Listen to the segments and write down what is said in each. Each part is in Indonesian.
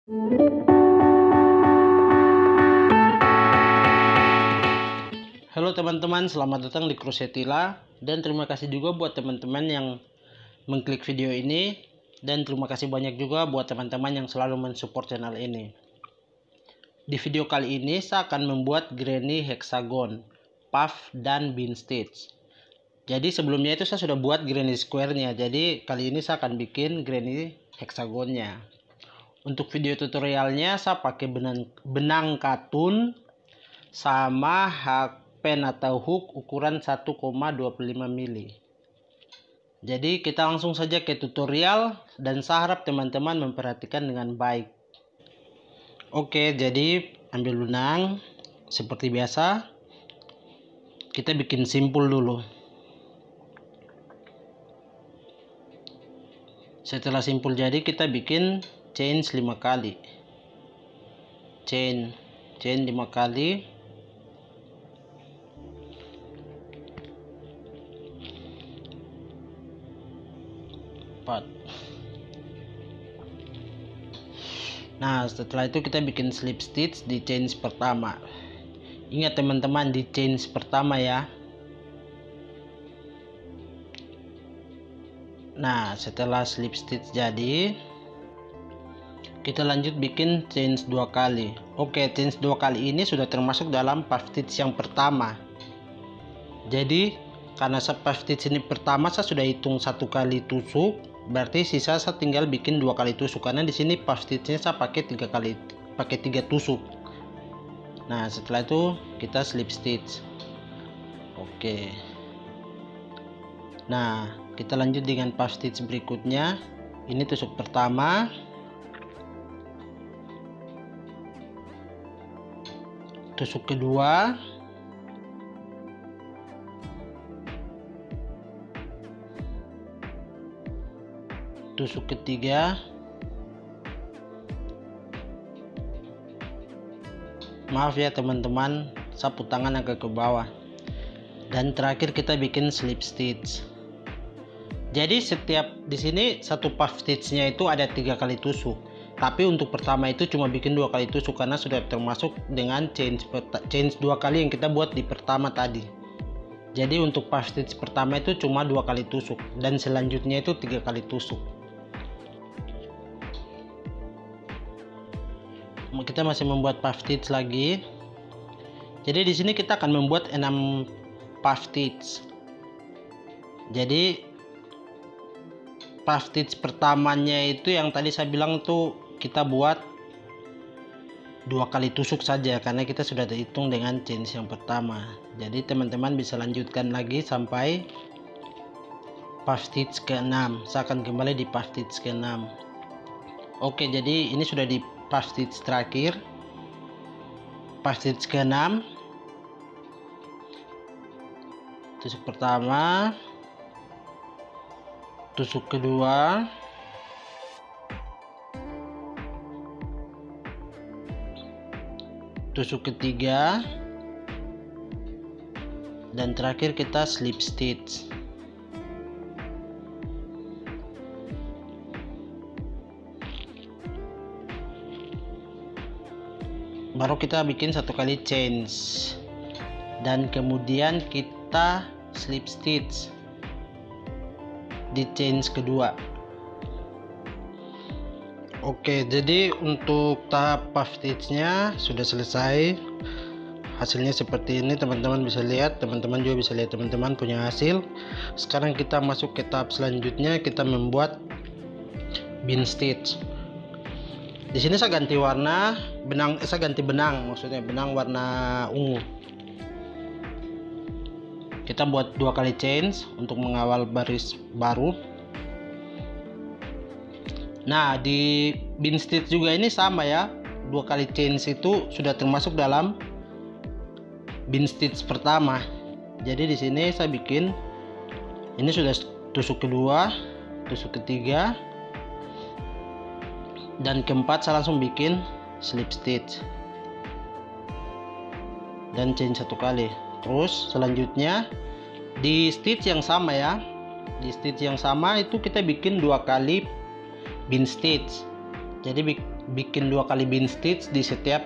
Halo teman-teman, selamat datang di Crusetila, dan terima kasih juga buat teman-teman yang mengklik video ini, dan terima kasih banyak juga buat teman-teman yang selalu mensupport channel ini. Di video kali ini saya akan membuat granny hexagon, puff dan bean stitch. Jadi sebelumnya itu saya sudah buat granny square-nya, jadi kali ini saya akan bikin granny hexagonnya. Untuk video tutorialnya saya pakai benang katun sama pen atau hook ukuran 1,25 mili. Jadi kita langsung saja ke tutorial, dan saya harap teman-teman memperhatikan dengan baik. Oke, jadi ambil benang seperti biasa. Kita bikin simpul dulu. Setelah simpul jadi, kita bikin chain 5 kali. Chain 5 kali. Nah, setelah itu kita bikin slip stitch di chain pertama. Ingat teman-teman, di chain pertama ya. Nah, setelah slip stitch jadi, kita lanjut bikin chain 2 kali. Oke, chain 2 kali ini sudah termasuk dalam puff stitch yang pertama. Jadi karena puff stitch ini pertama, saya sudah hitung 1 kali tusuk, berarti sisa saya tinggal bikin 2 kali tusuk, karena di sini puff stitchnya saya pakai 3 tusuk. Nah, setelah itu kita slip stitch. Oke. Nah, kita lanjut dengan puff stitch berikutnya. Ini tusuk pertama, tusuk kedua, tusuk ketiga, maaf ya teman-teman, sapu tangan agak ke bawah, dan terakhir kita bikin slip stitch. Jadi setiap di sini satu puff stitchnya itu ada 3 kali tusuk, tapi untuk pertama itu cuma bikin 2 kali tusuk karena sudah termasuk dengan chain 2 kali yang kita buat di pertama tadi. Jadi untuk puff stitch pertama itu cuma 2 kali tusuk, dan selanjutnya itu 3 kali tusuk. Kita masih membuat puff stitch lagi. Jadi di sini kita akan membuat 6 puff stitch. Jadi puff stitch pertamanya itu yang tadi saya bilang tuh kita buat 2 kali tusuk saja, karena kita sudah hitung dengan chain yang pertama. Jadi teman-teman bisa lanjutkan lagi sampai puff stitch ke-6. Saya akan kembali di puff stitch ke-6. Oke, jadi ini sudah di puff stitch terakhir, puff stitch ke-6, tusuk pertama, tusuk kedua, tusuk ketiga, dan terakhir kita slip stitch. Baru kita bikin 1 kali chain, dan kemudian kita slip stitch di chain kedua. Oke, jadi untuk tahap puff stitchnya sudah selesai. Hasilnya seperti ini, teman-teman bisa lihat, teman-teman juga bisa lihat teman-teman punya hasil. Sekarang kita masuk ke tahap selanjutnya, kita membuat bean stitch. Di sini saya ganti warna benang, maksudnya benang warna ungu. Kita buat 2 kali chain untuk mengawal baris baru. Nah, di bean stitch juga ini sama ya, 2 kali chain itu sudah termasuk dalam bean stitch pertama. Jadi di sini saya bikin, ini sudah tusuk kedua, tusuk ketiga, dan keempat saya langsung bikin slip stitch dan chain 1 kali. Terus selanjutnya di stitch yang sama ya, di stitch yang sama itu kita bikin 2 kali bean stitch. Jadi bikin 2 kali bin stitch di setiap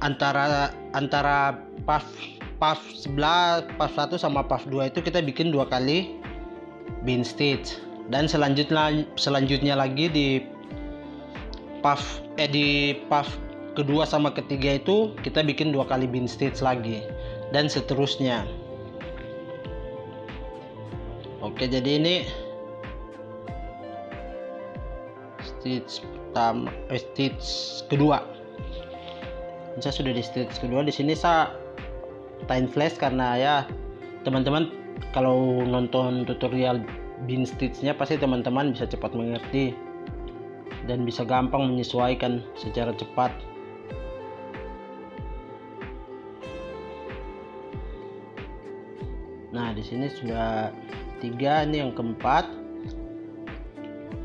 antara puff sebelah, puff 1 sama puff 2 itu kita bikin 2 kali bin stitch. Dan selanjutnya lagi di puff kedua sama ketiga itu kita bikin 2 kali bin stitch lagi, dan seterusnya. Oke, jadi ini stitch kedua. Saya sudah di stitch kedua. Di sini saya time flash karena ya teman-teman kalau nonton tutorial bin stitchnya pasti teman-teman bisa cepat mengerti dan bisa gampang menyesuaikan secara cepat. Nah, di sini sudah 3, ini yang keempat.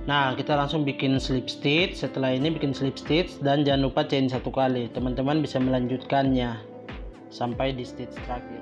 Nah, kita langsung bikin slip stitch. Setelah ini bikin slip stitch dan jangan lupa chain 1 kali. Teman-teman bisa melanjutkannya sampai di stitch terakhir.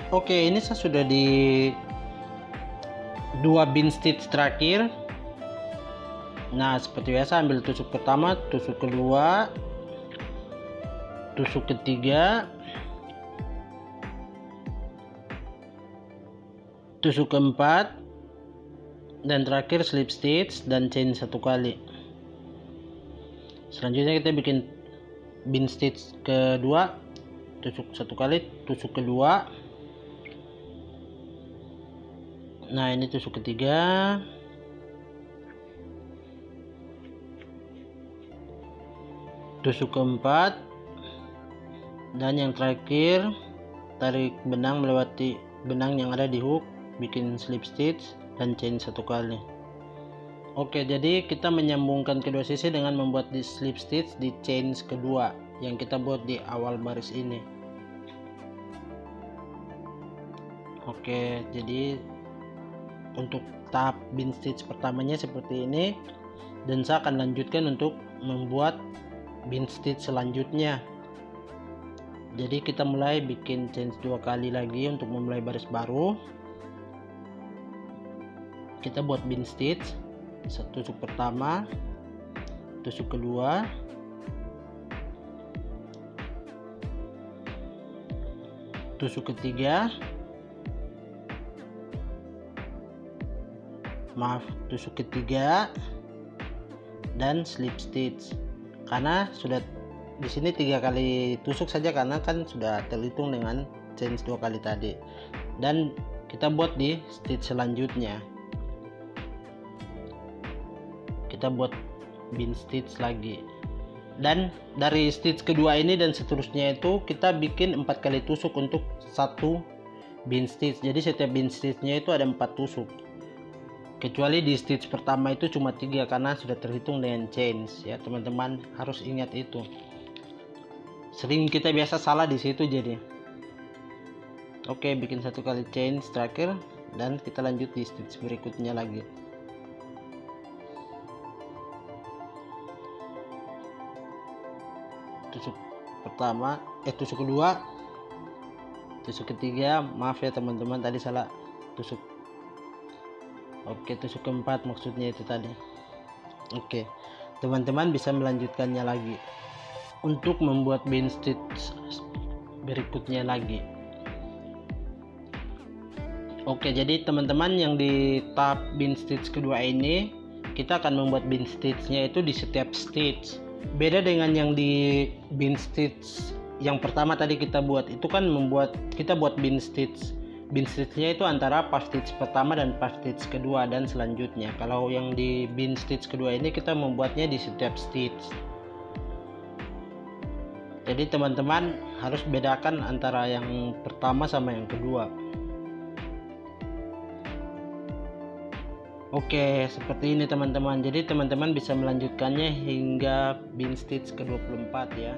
Oke, ini saya sudah di 2 bin stitch terakhir. Nah, seperti biasa ambil tusuk pertama, tusuk kedua, tusuk ketiga, tusuk keempat, dan terakhir slip stitch dan chain 1 kali. Selanjutnya kita bikin bin stitch kedua, tusuk 1 kali, tusuk kedua. Nah, ini tusuk ketiga, tusuk keempat, dan yang terakhir tarik benang melewati benang yang ada di hook, bikin slip stitch dan chain 1 kali. Oke, jadi kita menyambungkan kedua sisi dengan membuat di slip stitch di chain kedua yang kita buat di awal baris ini. Oke, jadi untuk tahap bin stitch pertamanya seperti ini, dan saya akan lanjutkan untuk membuat bin stitch selanjutnya. Jadi kita mulai bikin chain 2 kali lagi untuk memulai baris baru. Kita buat bin stitch, tusuk pertama, tusuk kedua, tusuk ketiga, tusuk ketiga, dan slip stitch. Karena sudah di sini 3 kali tusuk saja karena kan sudah terhitung dengan chain 2 kali tadi. Dan kita buat di stitch selanjutnya. Kita buat bin stitch lagi. Dan dari stitch kedua ini dan seterusnya itu kita bikin 4 kali tusuk untuk 1 bin stitch. Jadi setiap bin stitchnya itu ada 4 tusuk. Kecuali di stitch pertama itu cuma 3 karena sudah terhitung dengan chains ya, teman-teman harus ingat itu. Sering kita biasa salah di situ jadi. Oke, bikin 1 kali chains terakhir dan kita lanjut di stitch berikutnya lagi. Tusuk pertama, tusuk kedua, tusuk ketiga, maaf ya teman-teman tadi salah tusuk. Oke, tusuk keempat maksudnya itu tadi. Oke, teman-teman bisa melanjutkannya lagi untuk membuat bin stitch berikutnya lagi. Oke, jadi teman-teman yang di tahap bin stitch kedua ini kita akan membuat bin stitchnya itu di setiap stitch. Beda dengan yang di bin stitch yang pertama tadi kita buat, itu kan kita buat bin stitch. Bin stitchnya itu antara puff stitch pertama dan puff stitch kedua dan selanjutnya. Kalau yang di bin stitch kedua ini kita membuatnya di setiap stitch. Jadi teman-teman harus bedakan antara yang pertama sama yang kedua. Oke, seperti ini teman-teman. Jadi teman-teman bisa melanjutkannya hingga bean stitch ke-24 ya.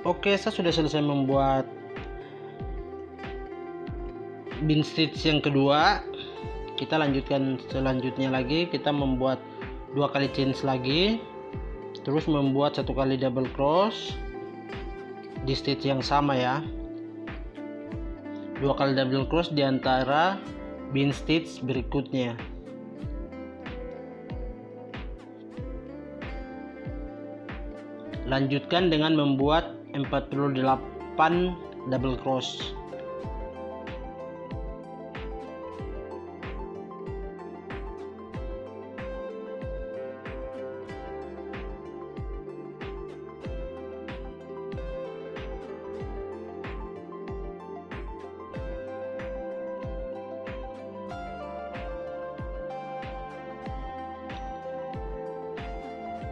Oke, saya sudah selesai membuat bean stitch yang kedua. Kita lanjutkan selanjutnya lagi, kita membuat 2 kali chains lagi, terus membuat 1 kali double cross di stitch yang sama ya. 2 kali double cross di antara bean stitch berikutnya. Lanjutkan dengan membuat 48 double cross.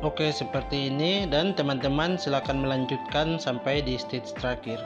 Oke, seperti ini, dan teman-teman silakan melanjutkan sampai di stitch terakhir.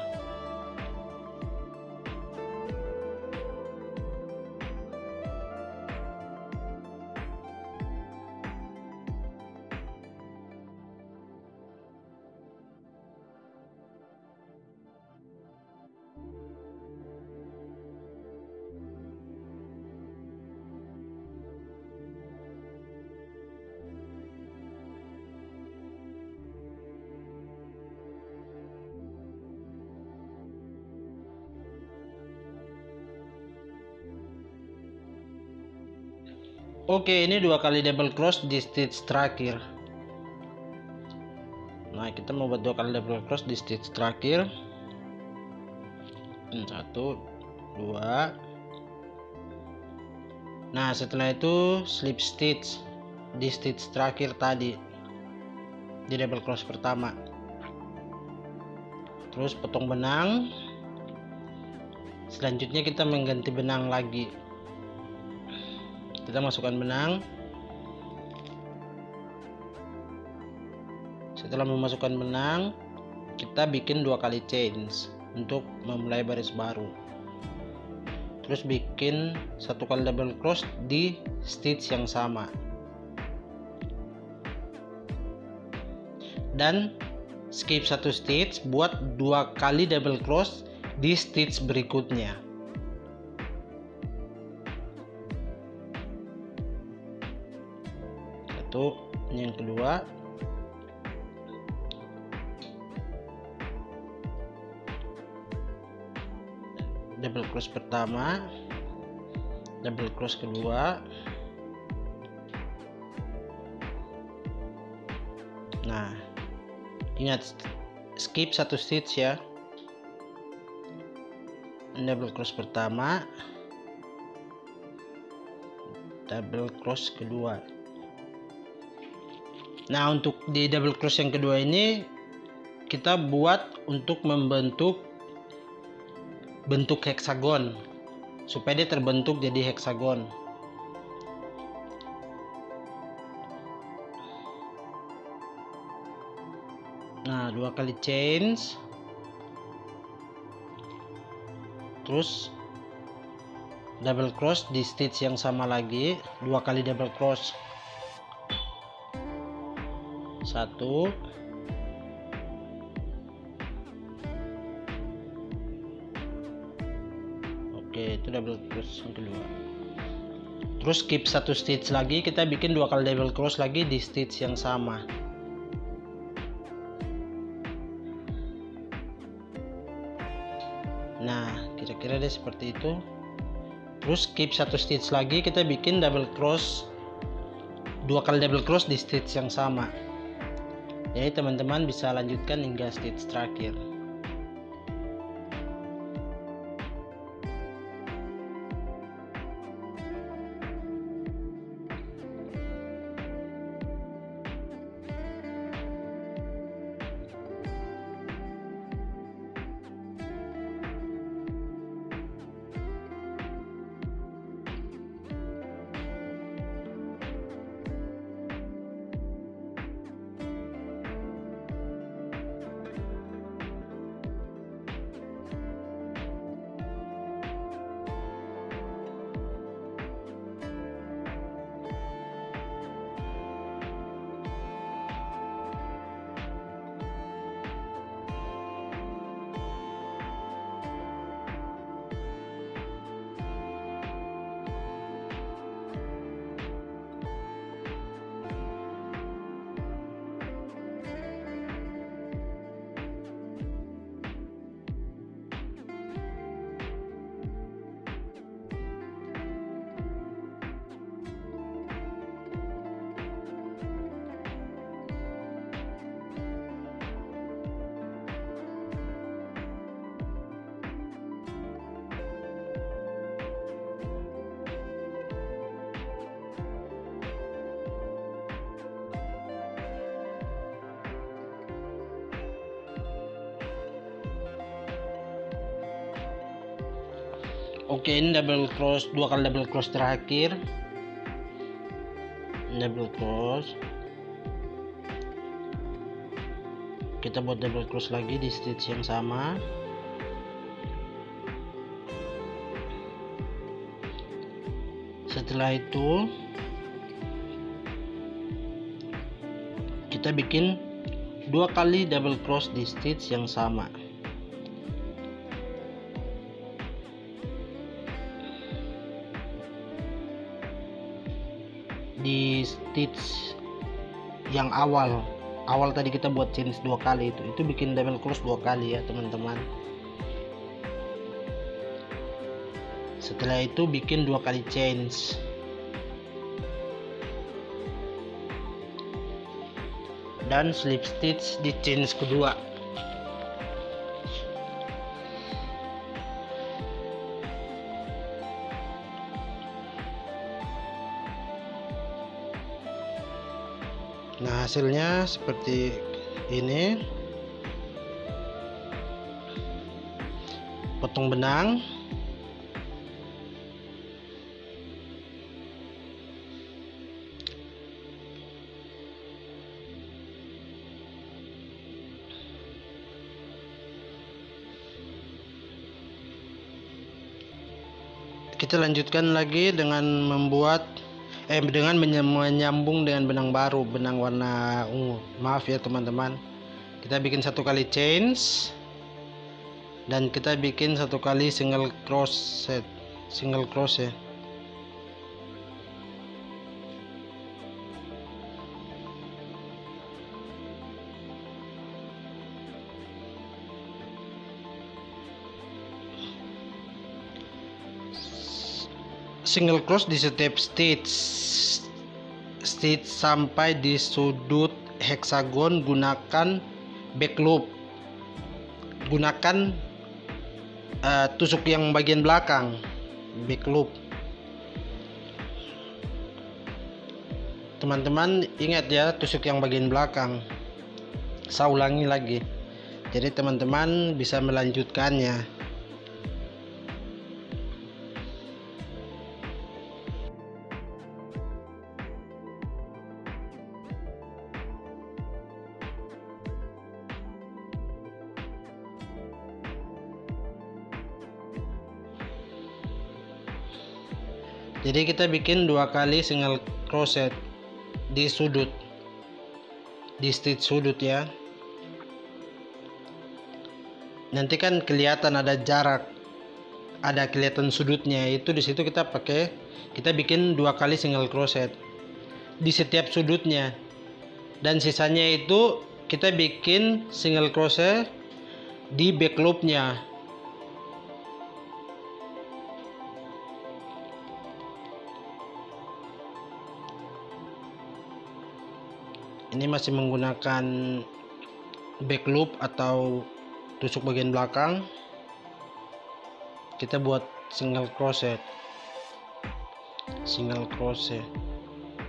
Oke, ini 2 kali double cross di stitch terakhir. Nah, kita mau buat 2 kali double cross di stitch terakhir. 1, 2. Nah, setelah itu slip stitch di stitch terakhir tadi di double cross pertama. Terus potong benang. Selanjutnya kita mengganti benang lagi. Kita masukkan benang. Setelah memasukkan benang, kita bikin 2 kali chains untuk memulai baris baru. Terus bikin 1 kali double cross di stitch yang sama. Dan skip 1 stitch, buat 2 kali double cross di stitch berikutnya. Ini yang kedua. Double cross pertama, double cross kedua. Nah, ingat skip 1 stitch ya. Double cross pertama, double cross kedua. Nah, untuk di double cross yang kedua ini kita buat untuk membentuk bentuk heksagon supaya dia terbentuk jadi heksagon. Nah, 2 kali change, terus double cross di stitch yang sama lagi, 2 kali double cross, 1, oke, itu double cross yang kedua. Terus skip 1 stitch lagi, kita bikin 2 kali double cross lagi di stitch yang sama. Nah, kira-kira deh seperti itu. Terus skip 1 stitch lagi, kita bikin double cross, 2 kali double cross di stitch yang sama. Jadi teman-teman bisa lanjutkan hingga stitch terakhir. Oke, ini double cross, 2 kali double cross terakhir. Double cross. Kita buat double cross lagi di stitch yang sama. Setelah itu kita bikin 2 kali double cross di stitch yang sama. Di stitch yang awal tadi kita buat change 2 kali, itu bikin double cross 2 kali ya teman-teman. Setelah itu bikin 2 kali change, dan slip stitch di change kedua. Nah, hasilnya seperti ini. Potong benang. Kita lanjutkan lagi dengan menyambung dengan benang baru, benang warna ungu. Maaf ya teman-teman. Kita bikin 1 kali change, dan kita bikin 1 kali single crochet. Single cross di setiap stitch sampai di sudut hexagon. Gunakan back loop, gunakan tusuk yang bagian belakang, back loop. Teman-teman ingat ya, tusuk yang bagian belakang. Saya ulangi lagi, jadi teman-teman bisa melanjutkannya. Jadi kita bikin 2 kali single crochet di sudut, di stitch sudut ya. Nanti kan kelihatan ada jarak, ada kelihatan sudutnya, itu di situ kita bikin 2 kali single crochet di setiap sudutnya, dan sisanya itu kita bikin single crochet di back loopnya. Ini masih menggunakan back loop atau tusuk bagian belakang. Kita buat single crochet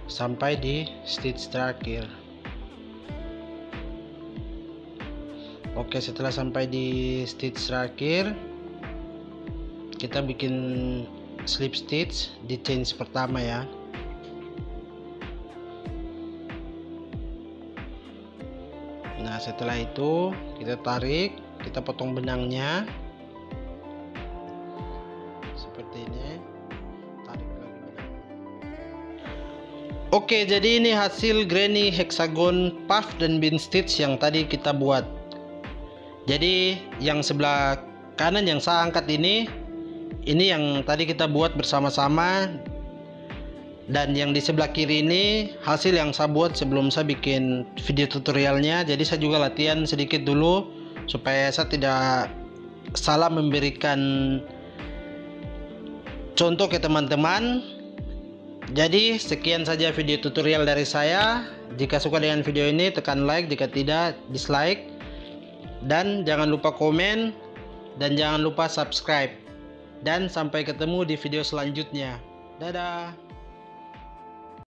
sampai di stitch terakhir. Oke, setelah sampai di stitch terakhir, kita bikin slip stitch di chain pertama ya. Nah, setelah itu kita tarik, kita potong benangnya seperti ini. Tarik lagi benang. Oke, jadi ini hasil granny hexagon puff dan bean stitch yang tadi kita buat. Jadi yang sebelah kanan yang saya angkat ini yang tadi kita buat bersama-sama, dan yang di sebelah kiri ini hasil yang saya buat sebelum saya bikin video tutorialnya. Jadi saya juga latihan sedikit dulu supaya saya tidak salah memberikan contoh ke teman-teman. Jadi sekian saja video tutorial dari saya. Jika suka dengan video ini tekan like, jika tidak dislike, dan jangan lupa komen, dan jangan lupa subscribe. Dan sampai ketemu di video selanjutnya. Dadah.